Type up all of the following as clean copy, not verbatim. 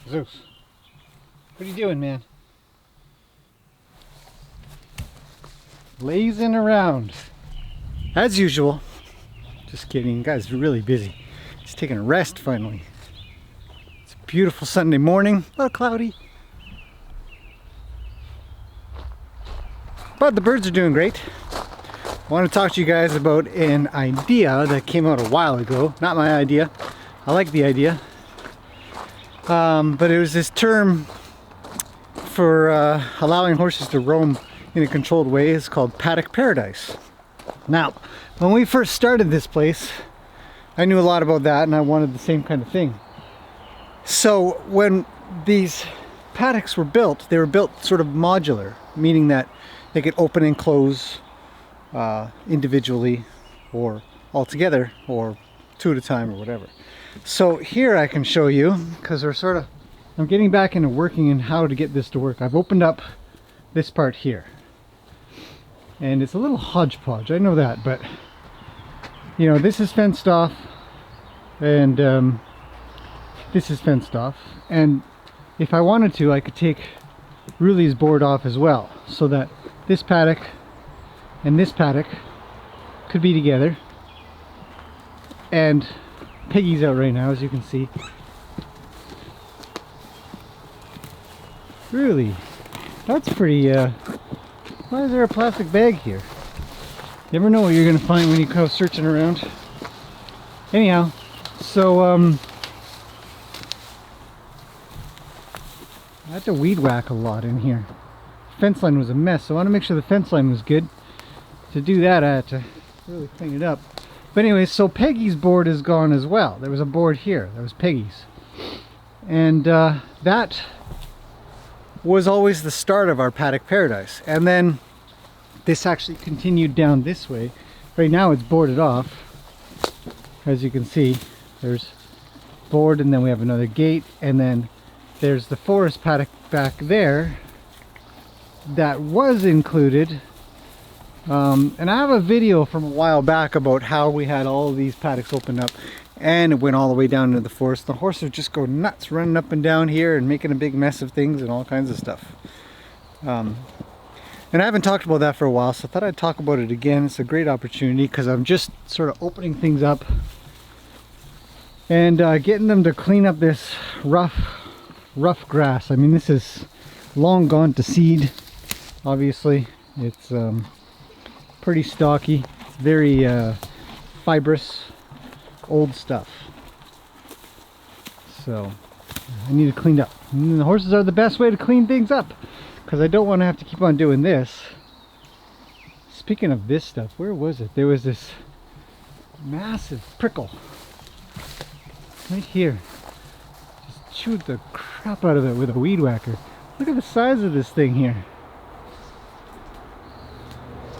Zeus, what are you doing, man? Lazing around. As usual. Just kidding, guy's really busy. He's taking a rest finally. It's a beautiful Sunday morning, a little cloudy. But the birds are doing great. I want to talk to you guys about an idea that came out a while ago. Not my idea. I like the idea. But it was this term for allowing horses to roam in a controlled way. It's called Paddock Paradise. Now, when we first started this place, I knew a lot about that and I wanted the same kind of thing. So when these paddocks were built, they were built sort of modular, meaning that they could open and close individually or all together or two at a time or whatever. So here I can show you, because I'm getting back into working and how to get this to work. I've opened up this part here. And it's a little hodgepodge, I know that, but you know, this is fenced off and this is fenced off. And if I wanted to, I could take Ruli's board off as well, so that this paddock and this paddock could be together. And Peggy's out right now, as you can see. Really? That's pretty, why is there a plastic bag here? You never know what you're gonna find when you go searching around. Anyhow, so, I had to weed whack a lot in here. Fence line was a mess, so I want to make sure the fence line was good. To do that, I had to really clean it up. But anyway, so Peggy's board is gone as well. There was a board here, that was Peggy's. And that was always the start of our Paddock Paradise. And then this actually continued down this way. Right now it's boarded off. As you can see, there's board and then we have another gate, and then there's the forest paddock back there that was included. And I have a video from a while back about how we had all of these paddocks opened up and it went all the way down into the forest. The horses would just go nuts running up and down here and making a big mess of things and all kinds of stuff. And I haven't talked about that for a while, so I thought I'd talk about it again. It's a great opportunity because I'm just sort of opening things up and getting them to clean up this rough grass. I mean, this is long gone to seed, obviously. It's pretty stocky. It's very fibrous, old stuff. So I need it cleaned up. And the horses are the best way to clean things up, because I don't want to have to keep on doing this. Speaking of this stuff, where was it? There was this massive prickle right here. Just chewed the crap out of it with a weed whacker. Look at the size of this thing here.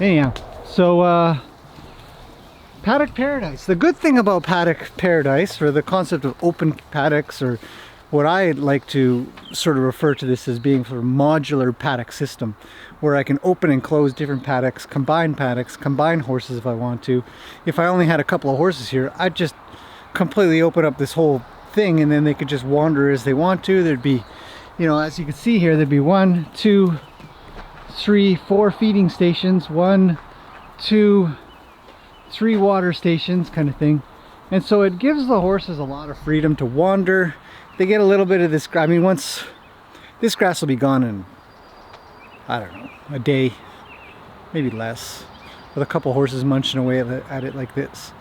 Anyhow, so Paddock Paradise. The good thing about Paddock Paradise, or the concept of open paddocks, or what I like to sort of refer to this as being sort of modular paddock system, where I can open and close different paddocks, combine horses if I want to. If I only had a couple of horses here, I'd just completely open up this whole thing and then they could just wander as they want to. There'd be, you know, as you can see here, there'd be 1, 2, 3, 4 feeding stations, 1, 2, 3 water stations kind of thing. And so it gives the horses a lot of freedom to wander. They get a little bit of this, I mean, once this grass will be gone in, I don't know, a day, maybe less, with a couple horses munching away at it like this.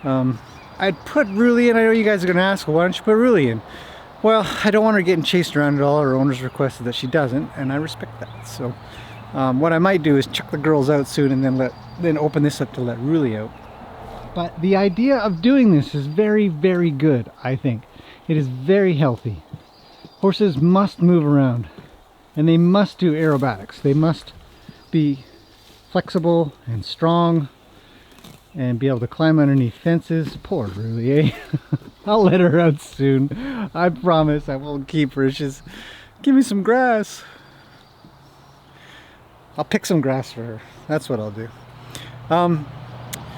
I'd put Ruli in. I know you guys are going to ask, well, why don't you put Ruli in? Well, I don't want her getting chased around at all. Her owners requested that she doesn't, and I respect that. So what I might do is chuck the girls out soon and then open this up to let Ruli out. But the idea of doing this is very, very good, I think. It is very healthy. Horses must move around, and they must do aerobatics. They must be flexible and strong and be able to climb underneath fences. Poor Ruli, eh? I'll let her out soon. I promise I won't keep her. Just give me some grass. I'll pick some grass for her. That's what I'll do.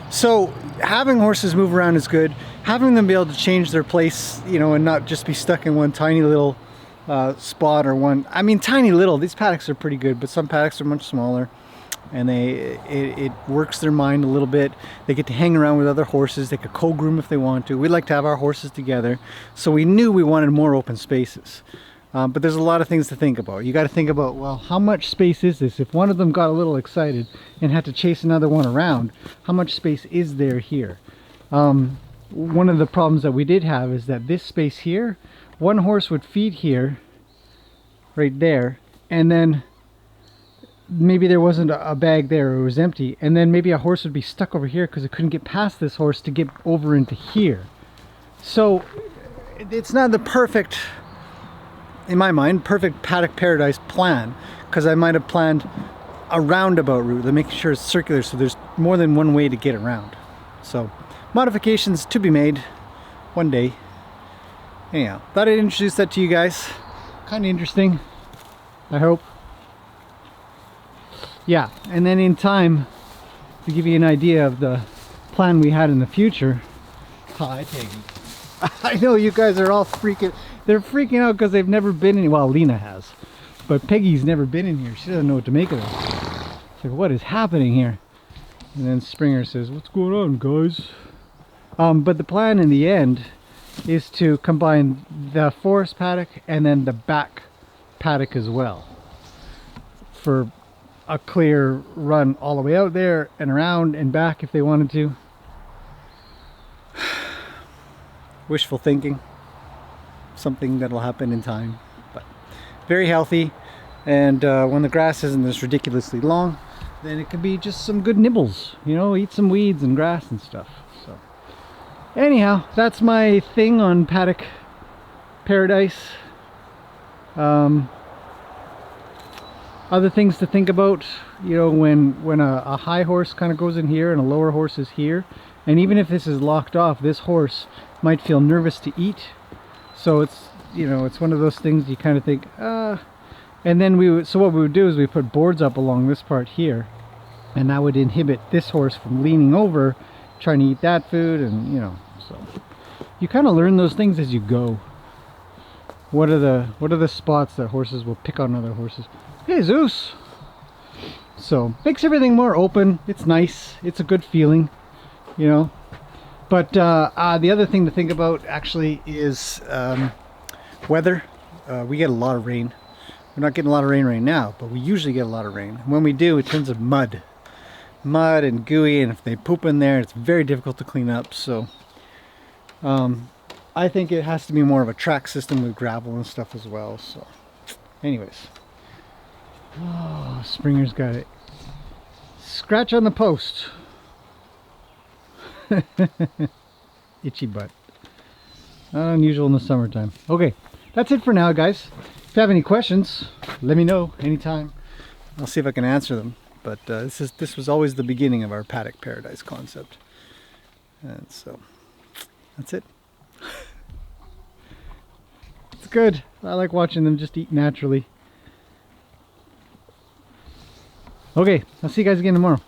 So having horses move around is good. Having them be able to change their place, you know, and not just be stuck in one tiny little spot or one. I mean, tiny little. These paddocks are pretty good, but some paddocks are much smaller, and it works their mind a little bit. They get to hang around with other horses. They could co-groom if they want to. We like to have our horses together, so we knew we wanted more open spaces. But there's a lot of things to think about. You got to think about, well, how much space is this? If one of them got a little excited and had to chase another one around, how much space is there here? One of the problems that we did have is that this space here, one horse would feed here, right there, and then maybe there wasn't a bag there, or it was empty, and then maybe a horse would be stuck over here because it couldn't get past this horse to get over into here. So it's not the perfect, in my mind, perfect Paddock Paradise plan, because I might have planned a roundabout route to make sure it's circular, so there's more than one way to get around. So modifications to be made one day. Anyhow, thought I'd introduce that to you guys. Kind of interesting, I hope. Yeah, and then in time, to give you an idea of the plan we had in the future. Hi, Peggy. I know you guys are all freaking, they're freaking out because they've never been in, well, Lena has, but Peggy's never been in here. She doesn't know what to make of it. It's like, what is happening here? And then Springer says, what's going on, guys? But the plan in the end is to combine the forest paddock and then the back paddock as well, for a clear run all the way out there and around and back if they wanted to. Wishful thinking, something that'll happen in time, but very healthy. And when the grass isn't this ridiculously long, then it could be just some good nibbles, you know, eat some weeds and grass and stuff. So anyhow, that's my thing on Paddock Paradise. Other things to think about, you know, when a high horse kind of goes in here and a lower horse is here, and even if this is locked off, this horse might feel nervous to eat. So it's, you know, it's one of those things you kind of think, and then so what we would do is we put boards up along this part here, and that would inhibit this horse from leaning over trying to eat that food, and you know, so you kind of learn those things as you go. What are the spots that horses will pick on other horses? Hey, Zeus! So makes everything more open. It's nice. It's a good feeling, you know. But the other thing to think about actually is weather. We get a lot of rain. We're not getting a lot of rain right now, but we usually get a lot of rain. When we do, it turns to mud and gooey, and if they poop in there, it's very difficult to clean up. So I think it has to be more of a track system with gravel and stuff as well. So anyways, oh, Springer's got it. Scratch on the post. Itchy butt. Not unusual in the summertime. Okay, that's it for now, guys. If you have any questions, let me know anytime. I'll see if I can answer them. But this was always the beginning of our Paddock Paradise concept. And so that's it. It's good. I like watching them just eat naturally. Okay, I'll see you guys again tomorrow.